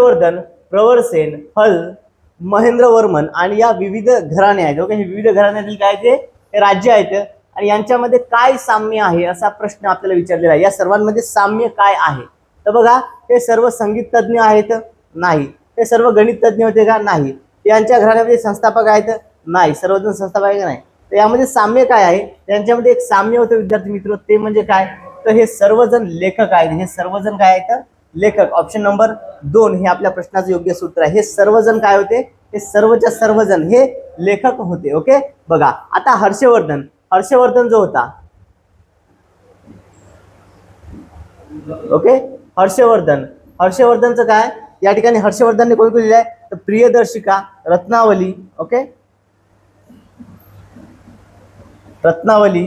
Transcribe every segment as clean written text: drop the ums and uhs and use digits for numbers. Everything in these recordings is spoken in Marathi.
हर्षवर्धन, प्रवरसेन, हल, महेंद्रवर्मन आणि या विविध घराणे आहेत. ओके, हे विविध घराण्यातील काय ते राज्य आहेत आणि यांच्यामध्ये काय साम्य आहे असा प्रश्न आपल्याला विचारलेला आहे. या सर्वांमध्ये साम्य काय आहे? तर बघा, हे सर्व संगीत तज्ञ आहेत? नाही. हे सर्व गणित तज्ञ होते का? नाही. यांच्या घराण्यामध्ये संस्थापक आहेत? नाही. सर्वजण संस्थापक आहे का? नाही. तर यामध्ये साम्य काय आहे? त्यांच्यामध्ये एक साम्य होतं विद्यार्थी मित्र, ते म्हणजे काय? तर हे सर्वजण लेखक आहेत. हे सर्वजण काय आहेत? लेखक. ऑप्शन नंबर 2 हे आपल्या प्रश्नाचं योग्य सूत्र आहे. हे सर्वजण काय होते? हे सर्वच्या सर्वजण हे लेखक होते. ओके, बघा आता हर्षवर्धन जो होता, ओके, हर्षवर्धनचं काय या ठिकाणी हर्षवर्धनने कोण लिहिलं आहे? तर प्रियदर्शिका, रत्नावली. ओके, रत्नावली,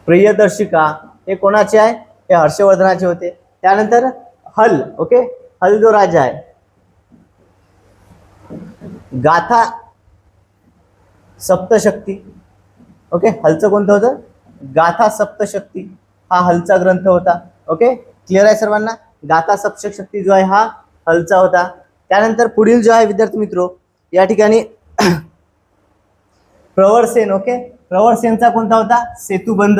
प्रियदर्शिका हे कोणाचे आहे? हे हर्षवर्धनाचे होते. त्यानंतर हल. ओके, हल जो राजा आहे, गाथा सप्तशक्ती. ओके, हलचं कोणतं होतं? गाथा सप्तशक्ती हा हलचा ग्रंथ होता. ओके, क्लिअर आहे सर्वांना? गाथा सप्तशक्ती जो आहे हा हलचा होता. त्यानंतर पुढील जो आहे विद्यार्थी मित्रो, या ठिकाणी प्रवरसेन. ओके, प्रवरसेनचा कोणता होता? सेतुबंध.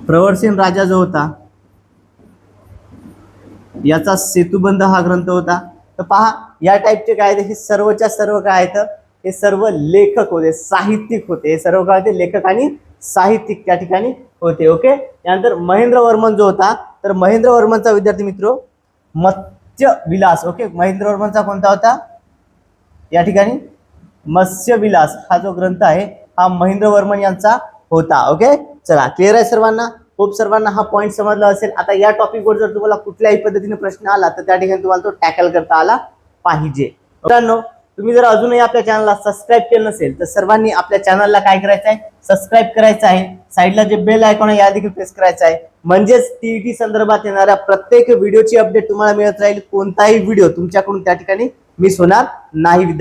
प्रवरसेन राजा जो होता याचा सेतुबंध हा ग्रंथ होता. तर पहा, या टाईपचे काय हे सर्वच्या सर्व काय आहेत? हे सर्व लेखक होते, साहित्यिक होते. हे सर्व काय होते? लेखक आणि साहित्यिक त्या ठिकाणी होते. ओके, त्यानंतर महेंद्रवर्मन जो होता, तर महेंद्रवर्मनचा विद्यार्थी मित्रो मत्स्यविलास. ओके, महेंद्रवर्मनचा कोणता होता? या ठिकाणी मत्स्यविलास हा जो ग्रंथ आहे हा महेंद्रवर्मन यांचा होता. ओके, चला, क्लिअर आहे सर्वांना? खूप सर्वांना हा पॉईंट समजला असेल. आता या टॉपिकवर जर तुम्हाला कुठल्याही पद्धतीने प्रश्न आला तर त्या ठिकाणी तुम्हाला तो टॅकल करता आला पाहिजे. मित्रांनो, तुम्ही जर अजूनही आपल्या चॅनलला सबस्क्राईब केलं नसेल तर सर्वांनी आपल्या चॅनलला काय करायचं आहे? सबस्क्राईब करायचं आहे. साईडला जे बेल आयकॉन आहे या देखील प्रेस करायचा आहे. म्हणजेच टीईटी संदर्भात येणाऱ्या प्रत्येक व्हिडिओची अपडेट तुम्हाला मिळत राहील. कोणताही व्हिडिओ तुमच्याकडून त्या ठिकाणी मिस होणार नाही.